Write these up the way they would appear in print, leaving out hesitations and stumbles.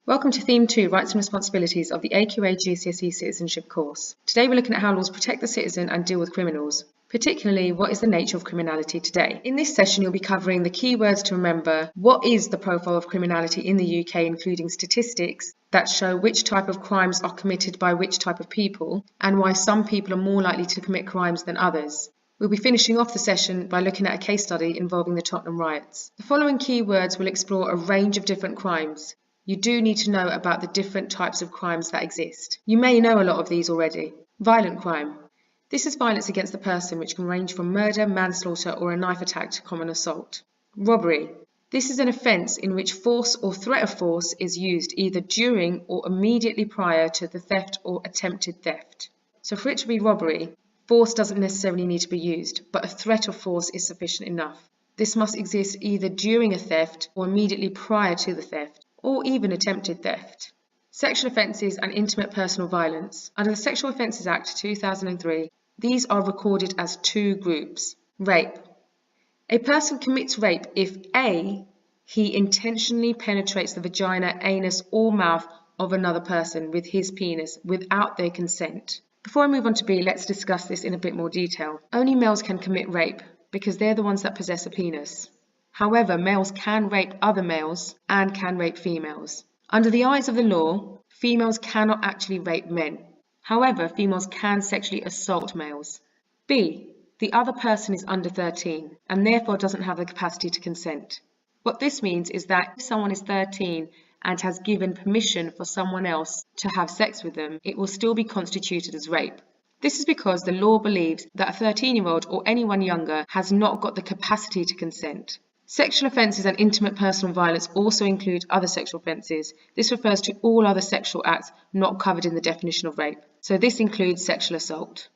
Welcome to Theme 2, Rights and Responsibilities of the AQA GCSE Citizenship course. Today we're looking at how laws protect the citizen and deal with criminals, particularly what is the nature of criminality today. In this session you'll be covering the key words to remember, what is the profile of criminality in the UK, including statistics that show which type of crimes are committed by which type of people, and why some people are more likely to commit crimes than others. We'll be finishing off the session by looking at a case study involving the Tottenham Riots. The following key words will explore a range of different crimes. You do need to know about the different types of crimes that exist. You may know a lot of these already. Violent crime. This is violence against the person, which can range from murder, manslaughter, or a knife attack to common assault. Robbery. This is an offence in which force or threat of force is used either during or immediately prior to the theft or attempted theft. So for it to be robbery, force doesn't necessarily need to be used, but a threat of force is sufficient enough. This must exist either during a theft or immediately prior to the theft, or even attempted theft. Sexual offences and intimate personal violence. Under the Sexual Offences Act 2003, these are recorded as two groups. Rape. A person commits rape if A. he intentionally penetrates the vagina, anus, or mouth of another person with his penis without their consent. Before I move on to B, let's discuss this in a bit more detail. Only males can commit rape because they're the ones that possess a penis. However, males can rape other males and can rape females. Under the eyes of the law, females cannot actually rape men. However, females can sexually assault males. B. The other person is under 13 and therefore doesn't have the capacity to consent. What this means is that if someone is 13 and has given permission for someone else to have sex with them, it will still be constituted as rape. This is because the law believes that a 13-year-old or anyone younger has not got the capacity to consent. Sexual offences and intimate personal violence also include other sexual offences. This refers to all other sexual acts not covered in the definition of rape. So this includes sexual assault.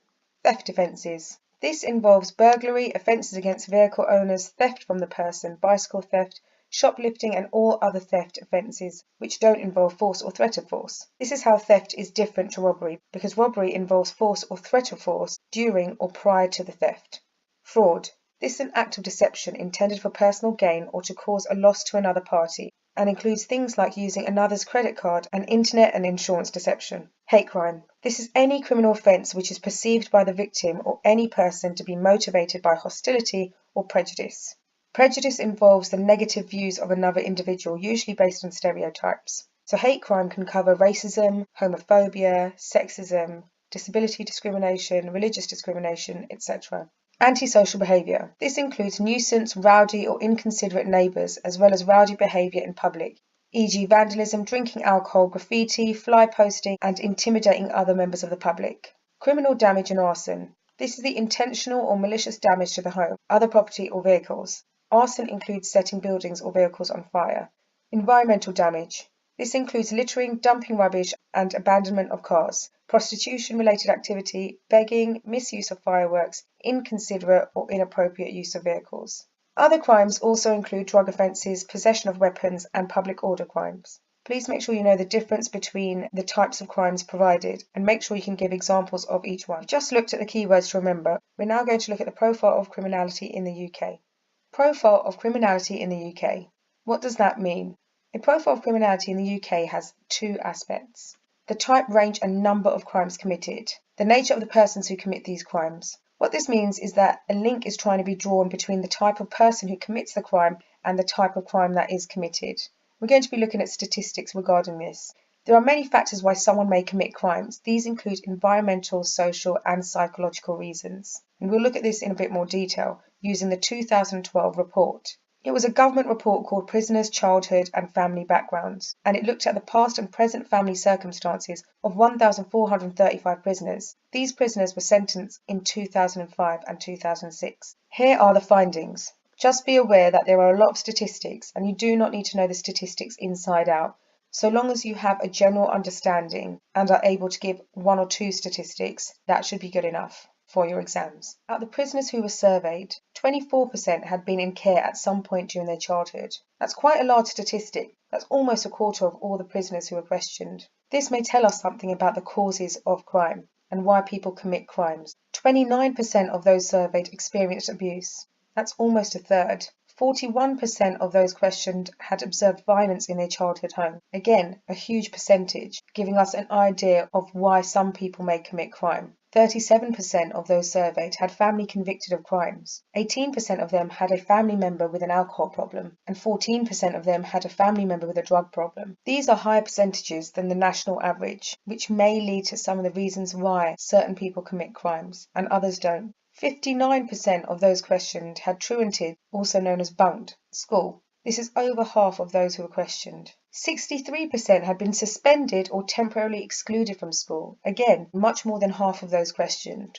Theft offences. This involves burglary, offences against vehicle owners, theft from the person, bicycle theft, shoplifting and all other theft offences which don't involve force or threat of force. This is how theft is different to robbery, because robbery involves force or threat of force during or prior to the theft. Fraud. This is an act of deception intended for personal gain or to cause a loss to another party, and includes things like using another's credit card and internet and insurance deception. Hate crime. This is any criminal offence which is perceived by the victim or any person to be motivated by hostility or prejudice. Prejudice involves the negative views of another individual, usually based on stereotypes. So hate crime can cover racism, homophobia, sexism, disability discrimination, religious discrimination, etc. Antisocial behaviour. This includes nuisance, rowdy or inconsiderate neighbours, as well as rowdy behaviour in public, e.g. vandalism, drinking alcohol, graffiti, fly posting and intimidating other members of the public. Criminal damage and arson. This is the intentional or malicious damage to the home, other property or vehicles. Arson includes setting buildings or vehicles on fire. Environmental damage. This includes littering, dumping rubbish and abandonment of cars. Prostitution-related activity, begging, misuse of fireworks, inconsiderate or inappropriate use of vehicles. Other crimes also include drug offences, possession of weapons and public order crimes. Please make sure you know the difference between the types of crimes provided and make sure you can give examples of each one. We've just looked at the keywords to remember. We're now going to look at the profile of criminality in the UK. Profile of criminality in the UK. What does that mean? A profile of criminality in the UK has two aspects. The type, range and number of crimes committed. The nature of the persons who commit these crimes. What this means is that a link is trying to be drawn between the type of person who commits the crime and the type of crime that is committed. We're going to be looking at statistics regarding this. There are many factors why someone may commit crimes. These include environmental, social and psychological reasons. And we'll look at this in a bit more detail using the 2012 report. It was a government report called Prisoners' Childhood and Family Backgrounds, and it looked at the past and present family circumstances of 1,435 prisoners. These prisoners were sentenced in 2005 and 2006. Here are the findings. Just be aware that there are a lot of statistics, and you do not need to know the statistics inside out. So long as you have a general understanding and are able to give one or two statistics, that should be good enough for your exams. Out of the prisoners who were surveyed, 24% had been in care at some point during their childhood. That's quite a large statistic. That's almost a quarter of all the prisoners who were questioned. This may tell us something about the causes of crime and why people commit crimes. 29% of those surveyed experienced abuse. That's almost a third. 41% of those questioned had observed violence in their childhood home. Again, a huge percentage, giving us an idea of why some people may commit crime. 37% of those surveyed had family convicted of crimes. 18% of them had a family member with an alcohol problem, and 14% of them had a family member with a drug problem. These are higher percentages than the national average, which may lead to some of the reasons why certain people commit crimes and others don't. 59% of those questioned had truanted, also known as bunked, school. This is over half of those who were questioned. 63% had been suspended or temporarily excluded from school. Again, much more than half of those questioned.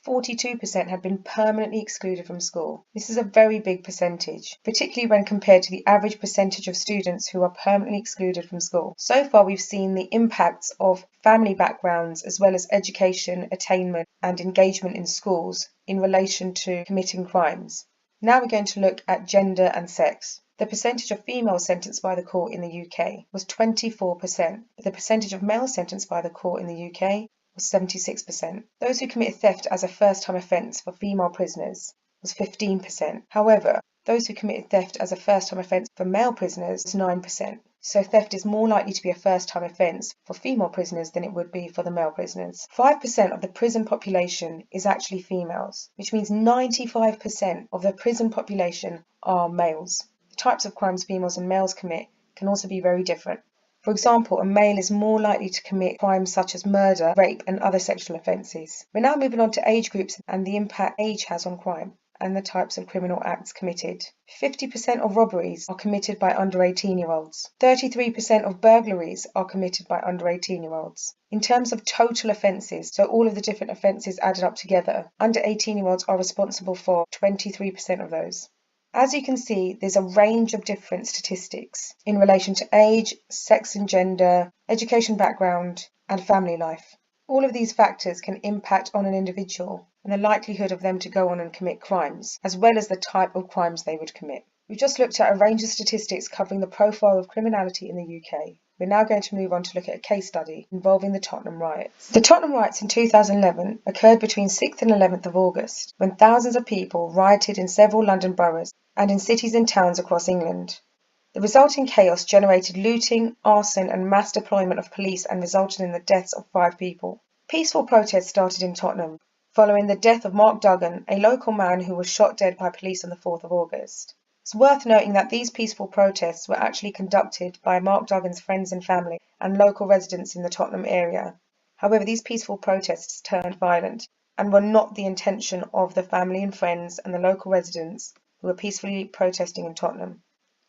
42% had been permanently excluded from school. This is a very big percentage, particularly when compared to the average percentage of students who are permanently excluded from school. So far, we've seen the impacts of family backgrounds as well as education, attainment, and engagement in schools in relation to committing crimes. Now we're going to look at gender and sex. The percentage of females sentenced by the court in the UK was 24%. The percentage of males sentenced by the court in the UK was 76%. Those who committed theft as a first-time offence for female prisoners was 15%. However, those who committed theft as a first-time offence for male prisoners was 9%. So theft is more likely to be a first-time offence for female prisoners than it would be for the male prisoners. 5% of the prison population is actually females, which means 95% of the prison population are males. The types of crimes females and males commit can also be very different. For example, a male is more likely to commit crimes such as murder, rape, and other sexual offences. We're now moving on to age groups and the impact age has on crime and the types of criminal acts committed. 50% of robberies are committed by under 18-year-olds. 33% of burglaries are committed by under 18-year-olds. In terms of total offences, so all of the different offences added up together, under 18-year-olds are responsible for 23% of those. As you can see, there's a range of different statistics in relation to age, sex and gender, education background, and family life. All of these factors can impact on an individual and the likelihood of them to go on and commit crimes, as well as the type of crimes they would commit. We've just looked at a range of statistics covering the profile of criminality in the UK. We're now going to move on to look at a case study involving the Tottenham Riots. The Tottenham Riots in 2011 occurred between 6th and 11th of August, when thousands of people rioted in several London boroughs and in cities and towns across England. The resulting chaos generated looting, arson and mass deployment of police and resulted in the deaths of 5 people. Peaceful protests started in Tottenham, following the death of Mark Duggan, a local man who was shot dead by police on the 4th of August. It's worth noting that these peaceful protests were actually conducted by Mark Duggan's friends and family and local residents in the Tottenham area. However, these peaceful protests turned violent and were not the intention of the family and friends and the local residents who were peacefully protesting in Tottenham.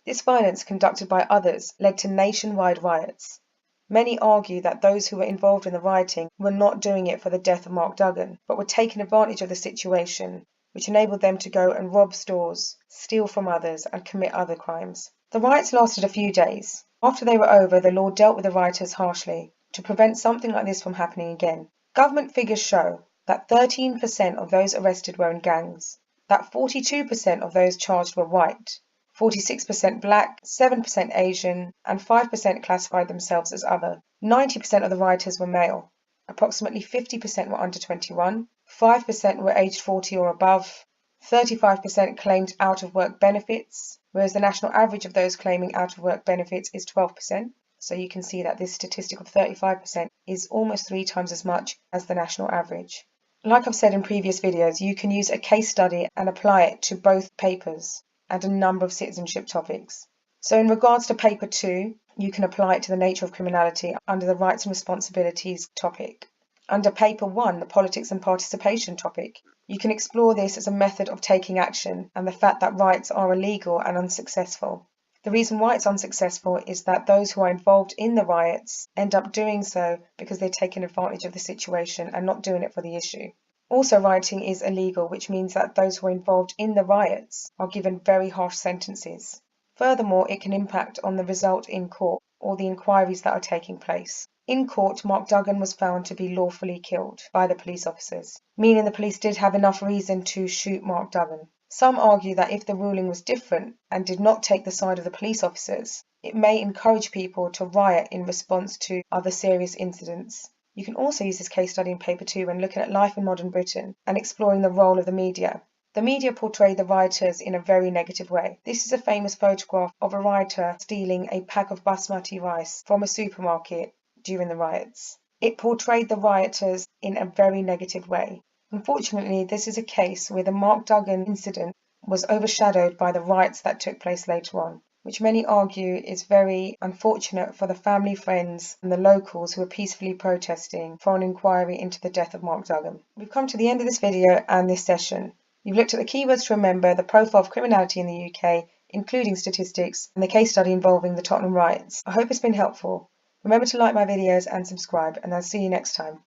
This violence conducted by others led to nationwide riots. Many argue that those who were involved in the rioting were not doing it for the death of Mark Duggan, but were taking advantage of the situation, which enabled them to go and rob stores, steal from others, and commit other crimes. The riots lasted a few days. After they were over, the law dealt with the rioters harshly to prevent something like this from happening again. Government figures show that 13% of those arrested were in gangs, that 42% of those charged were white, 46% black, 7% Asian, and 5% classified themselves as other. 90% of the rioters were male. Approximately 50% were under 21, 5% were aged 40 or above, 35% claimed out-of-work benefits, whereas the national average of those claiming out-of-work benefits is 12%. So you can see that this statistic of 35% is almost 3 times as much as the national average. Like I've said in previous videos, you can use a case study and apply it to both papers and a number of citizenship topics. So in regards to paper 2, you can apply it to the nature of criminality under the rights and responsibilities topic. Under paper 1, the politics and participation topic, you can explore this as a method of taking action and the fact that riots are illegal and unsuccessful. The reason why it's unsuccessful is that those who are involved in the riots end up doing so because they're taking advantage of the situation and not doing it for the issue. Also, rioting is illegal, which means that those who are involved in the riots are given very harsh sentences. Furthermore, it can impact on the result in court or the inquiries that are taking place. In court, Mark Duggan was found to be lawfully killed by the police officers, meaning the police did have enough reason to shoot Mark Duggan. Some argue that if the ruling was different and did not take the side of the police officers, it may encourage people to riot in response to other serious incidents. You can also use this case study in paper 2 when looking at life in modern Britain and exploring the role of the media. The media portrayed the rioters in a very negative way. This is a famous photograph of a rioter stealing a pack of basmati rice from a supermarket during the riots. It portrayed the rioters in a very negative way. Unfortunately, this is a case where the Mark Duggan incident was overshadowed by the riots that took place later on, which many argue is very unfortunate for the family, friends and the locals who were peacefully protesting for an inquiry into the death of Mark Duggan. We've come to the end of this video and this session. You've looked at the keywords to remember, the profile of criminality in the UK, including statistics, and the case study involving the Tottenham Riots. I hope it's been helpful. Remember to like my videos and subscribe, and I'll see you next time.